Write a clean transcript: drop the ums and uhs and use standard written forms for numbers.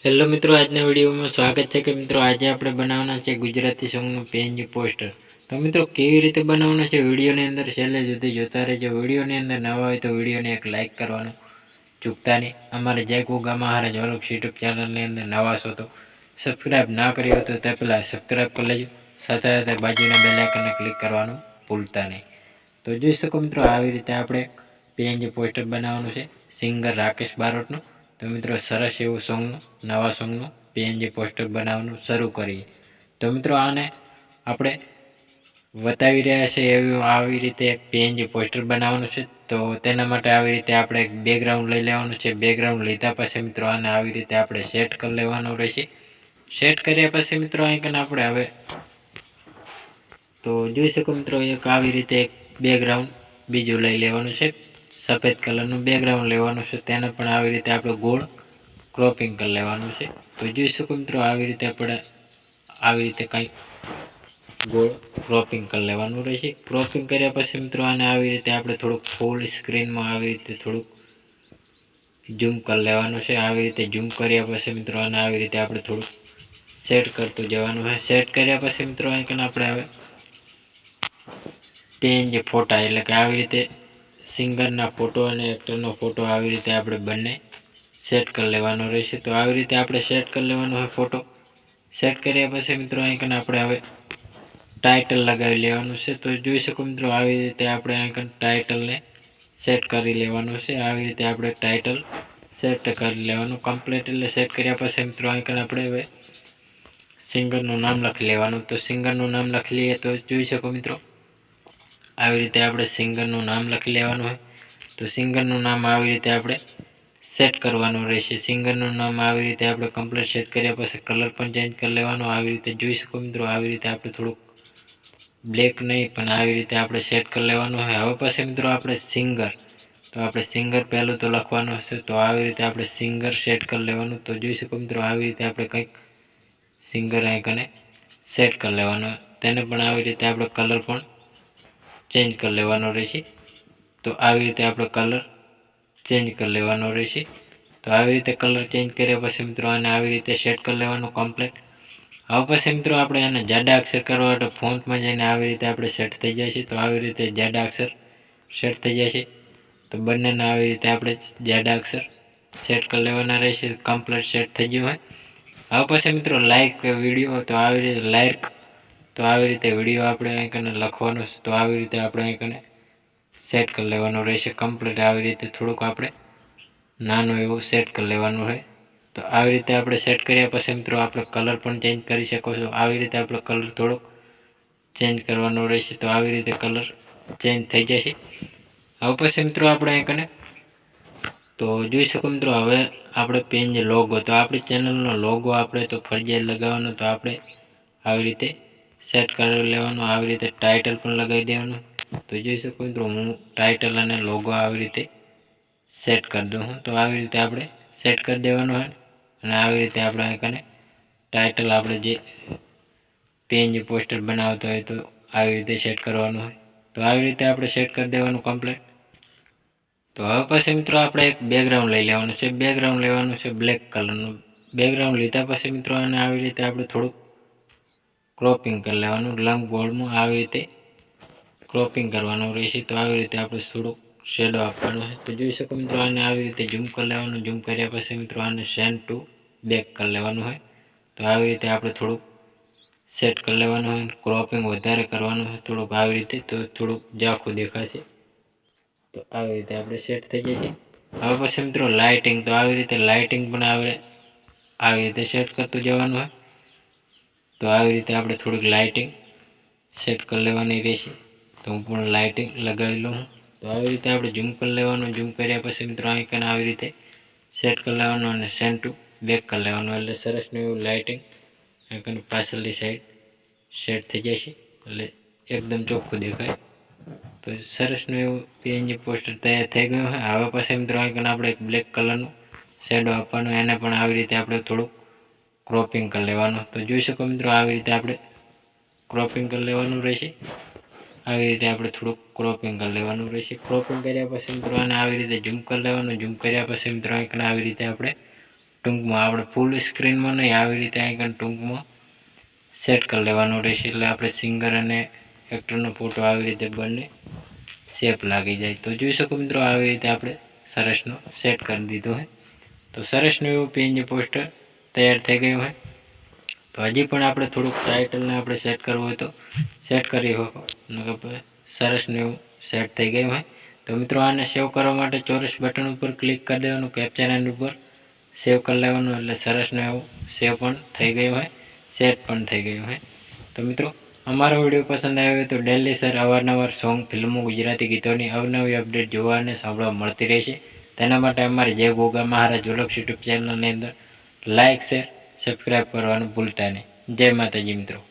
Hello મિત્રો, આજના વિડીયોમાં સ્વાગત છે કે મિત્રો આજે આપણે બનાવવાના છે ગુજરાતી સોંગનું પીએનજી પોસ્ટર. તો મિત્રો કેવી રીતે બનાવવાના છે વિડીયોની અંદર છેલ્લે સુધી જોતા રહેજો. વિડીયોની અંદર નવા હોય તો વિડીયોને એક લાઇક કરવાનું ચૂકતા નહીં. અમારે જય ગોગા મહારાજ વલોગ્સ યુટ્યુબ ચેનલની અંદર નવા છો તો સબસ્ક્રાઈબ ના કર્યો તો તે પહેલાં સબસ્ક્રાઈબ કરી લેજો. સાથે સાથે બાજુના બેલ આઇકનને ક્લિક કરવાનું ભૂલતા નહીં. તો જોઈ શકો મિત્રો, આવી રીતે આપણે પીએનજી પોસ્ટર બનાવવાનું છે સિંગર રાકેશ બારોટનું. તો મિત્રો સરસ એવું સોંગનું નવા સોંગનું પીએનજી પોસ્ટર બનાવવાનું શરૂ કરીએ. તો મિત્રો આને આપણે બતાવી રહ્યા છે એવું આવી રીતે એક પીએનજી પોસ્ટર બનાવવાનું છે. તો તેના માટે આવી રીતે આપણે એક બેકગ્રાઉન્ડ લઈ લેવાનું છે. બેકગ્રાઉન્ડ લીધા પછી મિત્રો આને આવી રીતે આપણે સેટ કરી લેવાનું રહેશે. સેટ કર્યા પછી મિત્રો અહીં આપણે હવે તો જોઈ શકો મિત્રો, એક આવી રીતે એક બેકગ્રાઉન્ડ બીજું લઈ લેવાનું છે. સફેદ કલરનું બેકગ્રાઉન્ડ લેવાનું છે. તેને પણ આવી રીતે આપણે ગોળ ક્રોપિંગ કરી લેવાનું છે. તો જોઈ શકો મિત્રો, આવી રીતે આપણે આવી રીતે કંઈક ગોળ ક્રોપિંગ કરી લેવાનું રહેશે. ક્રોપિંગ કર્યા પછી મિત્રો આને આવી રીતે આપણે થોડુંક ફૂલ સ્ક્રીનમાં આવી રીતે થોડુંક ઝૂમ કરી લેવાનું છે. આવી રીતે ઝૂમ કર્યા પછી મિત્રો આને આવી રીતે આપણે થોડુંક સેટ કરતું જવાનું છે. સેટ કર્યા પછી મિત્રો અહીં આપણે હવે પીએનજી ફોટા એટલે કે આવી રીતે સિંગરના ફોટો અને એક્ટરનો ફોટો આવી રીતે આપણે બંને સેટ કરી લેવાનો રહેશે. તો આવી રીતે આપણે સેટ કરી લેવાનો હોય ફોટો. સેટ કર્યા પછી મિત્રો અહીં આપણે હવે ટાઇટલ લગાવી લેવાનું છે. તો જોઈ શકો મિત્રો, આવી રીતે આપણે અહીં ટાઇટલને સેટ કરી લેવાનું છે. આવી રીતે આપણે ટાઇટલ સેટ કરી લેવાનું કમ્પ્લીટ. એટલે સેટ કર્યા પછી મિત્રો અહીં આપણે હવે સિંગરનું નામ લખી લેવાનું. તો સિંગરનું નામ લખી લઈએ તો જોઈ શકો મિત્રો, આવી રીતે આપણે સિંગરનું નામ લખી લેવાનું હોય. તો સિંગરનું નામ આવી રીતે આપણે સેટ કરવાનું રહેશે. સિંગરનું નામ આવી રીતે આપણે કમ્પ્લીટ સેટ કર્યા પછી કલર પણ ચેન્જ કરી લેવાનો. આવી રીતે જોઈ શકો મિત્રો, આવી રીતે આપણે થોડુંક બ્લેક નહીં પણ આવી રીતે આપણે સેટ કરી લેવાનું હોય. હવે પછી મિત્રો આપણે સિંગર, તો આપણે સિંગર પહેલું તો લખવાનું હશે. તો આવી રીતે આપણે સિંગર સેટ કરી લેવાનું. તો જોઈ શકો મિત્રો, આવી રીતે આપણે કંઈક સિંગર આઇકને સેટ કરી લેવાનું. તેને પણ આવી રીતે આપણે કલર પણ ચેન્જ કરી લેવાનો રહેશે. તો આવી રીતે આપણે કલર ચેન્જ કરી લેવાનો રહેશે. તો આવી રીતે કલર ચેન્જ કર્યા પછી મિત્રો આને આવી રીતે સેટ કરી લેવાનું કમ્પ્લીટ. હવે પછી મિત્રો આપણે આને જાડા અક્ષર કરવા માટે ફોન્ટમાં જઈને આવી રીતે આપણે સેટ થઈ જશે. તો આવી રીતે જાડા અક્ષર સેટ થઈ જશે. તો બંનેના આવી રીતે આપણે જાડા અક્ષર સેટ કરી લેવાના રહેશે. કમ્પ્લીટ સેટ થઈ ગયું હોય. હવે પછી મિત્રો લાઈક વિડીયો, તો આવી રીતે લાઈક, તો આવી રીતે વિડીયો આપણે અહીં લખવાનું છે. તો આવી રીતે આપણે અહીં સેટ કરી લેવાનું રહેશે કમ્પ્લીટ. આવી રીતે થોડુંક આપણે નાનું એવું સેટ કરી લેવાનું હોય. તો આવી રીતે આપણે સેટ કર્યા પછી મિત્રો આપણે કલર પણ ચેન્જ કરી શકો છો. આવી રીતે આપણે કલર થોડોક ચેન્જ કરવાનો રહેશે. તો આવી રીતે કલર ચેન્જ થઈ જશે. હવે પછી મિત્રો આપણે અહીં તો જોઈ શકો મિત્રો, હવે આપણે પેજ લોગો, તો આપણી ચેનલનો લોગો આપણે તો ફરજિયાત લગાવવાનો. તો આપણે આવી રીતે સેટ કરી લેવાનું. આવી રીતે ટાઇટલ પણ લગાવી દેવાનું. તો જોઈ શકો મિત્રો, હું ટાઇટલ અને લોગો આવી રીતે સેટ કરી દઉં હું. તો આવી રીતે આપણે સેટ કરી દેવાનું હોય. અને આવી રીતે આપણે અહીં ટાઇટલ આપણે જે પીએનજી પોસ્ટર બનાવતા હોય તો આવી રીતે સેટ કરવાનું હોય. તો આવી રીતે આપણે સેટ કરી દેવાનું કમ્પ્લીટ. તો હવે પછી મિત્રો આપણે એક બેકગ્રાઉન્ડ લઈ લેવાનું છે. બેકગ્રાઉન્ડ લેવાનું છે બ્લેક કલરનું. બેકગ્રાઉન્ડ લીધા પછી મિત્રો આને આવી રીતે આપણે થોડુંક ક્રોપિંગ કરી લેવાનું. લંબ ગોળમાં આવી રીતે ક્રોપિંગ કરવાનું રહેશે. તો આવી રીતે આપણે થોડુંક શેડો આપવાનો છે. તો જોઈ શકો મિત્રો, આને આવી રીતે ઝૂમ કરી લેવાનું. ઝૂમ કર્યા પછી મિત્રો આને સેન્ડ ટુ બેક કરી લેવાનું હોય. તો આવી રીતે આપણે થોડુંક સેટ કરી લેવાનું હોય. ક્રોપિંગ વધારે કરવાનું હોય થોડુંક આવી રીતે, તો થોડુંક ઝાંખું દેખાશે. તો આવી રીતે આપણે સેટ થઈ જશે. હવે પછી મિત્રો લાઇટિંગ, તો આવી રીતે લાઇટિંગ પણ આવી રીતે સેટ કરતું જવાનું હોય. તો આવી રીતે આપણે થોડીક લાઇટિંગ સેટ કરી લેવાની રહેશે. તો હું પણ લાઇટિંગ લગાવી લઉં. તો આવી રીતે આપણે ઝૂમ કરી લેવાનું. ઝૂમ કર્યા પછી મિત્રો અહીં આવી રીતે સેટ કરી લેવાનું અને સેન્ડ ટુ બેક કરી લેવાનું. એટલે સરસનું એવું લાઇટિંગ અહીં પાછળની સાઈડ સેટ થઈ જશે. એટલે એકદમ ચોખ્ખું દેખાય. તો સરસનું એવું પીએનજી પોસ્ટર તૈયાર થઈ ગયું હોય. હવે પછી મિત્રો અહીં આપણે એક બ્લેક કલરનું શેડો આપવાનું. એને પણ આવી રીતે આપણે થોડુંક ક્રોપિંગ કરી લેવાનું. તો જોઈ શકો મિત્રો, આવી રીતે આપણે ક્રોપિંગ કરી લેવાનું રહેશે. આવી રીતે આપણે થોડુંક ક્રોપિંગ કરી લેવાનું રહેશે. ક્રોપિંગ કર્યા પછી મિત્રો આને આવી રીતે ઝૂમ કરી લેવાનું. ઝૂમ કર્યા પછી મિત્રો અહીં આવી રીતે આપણે ટૂંકમાં આપણે ફૂલ સ્ક્રીનમાં નહીં, આવી રીતે આઈકન ટૂંકમાં સેટ કરી લેવાનું રહેશે. એટલે આપણે સિંગર અને એક્ટરનો ફોટો આવી રીતે બંને શેપ લાગી જાય. તો જોઈ શકો મિત્રો, આવી રીતે આપણે સરસનો સેટ કરી દીધો હોય. તો સરસનું એવું પીએનજી પોસ્ટર તૈયાર થઈ ગયું હોય. તો હજી પણ આપણે થોડુંક ટાઇટલને આપણે સેટ કરવું હોય તો સેટ કરી શકો. સરસનું એવું સેટ થઈ ગયું હોય. તો મિત્રો આને સેવ કરવા માટે ચોરસ બટન ઉપર ક્લિક કરી દેવાનું, કેપ્ચર એન્ડ ઉપર સેવ કરી લેવાનું. એટલે સરસનું એવું સેવ પણ થઈ ગયું હોય, સેટ પણ થઈ ગયું હોય. તો મિત્રો અમારો વિડીયો પસંદ આવ્યો હોય તો ડેલી સર અવારનવાર સોંગ, ફિલ્મો, ગુજરાતી ગીતોની અવનવી અપડેટ જોવા અને સાંભળવા મળતી રહેશે. તેના માટે અમારી જય ગોગા મહારાજ વ્લોગ્સ યુટ્યુબ ચેનલની અંદર લાઇક, શેર, સબસ્ક્રાઈબ કરવાનું ભૂલતા નહીં. જય માતાજી મિત્રો.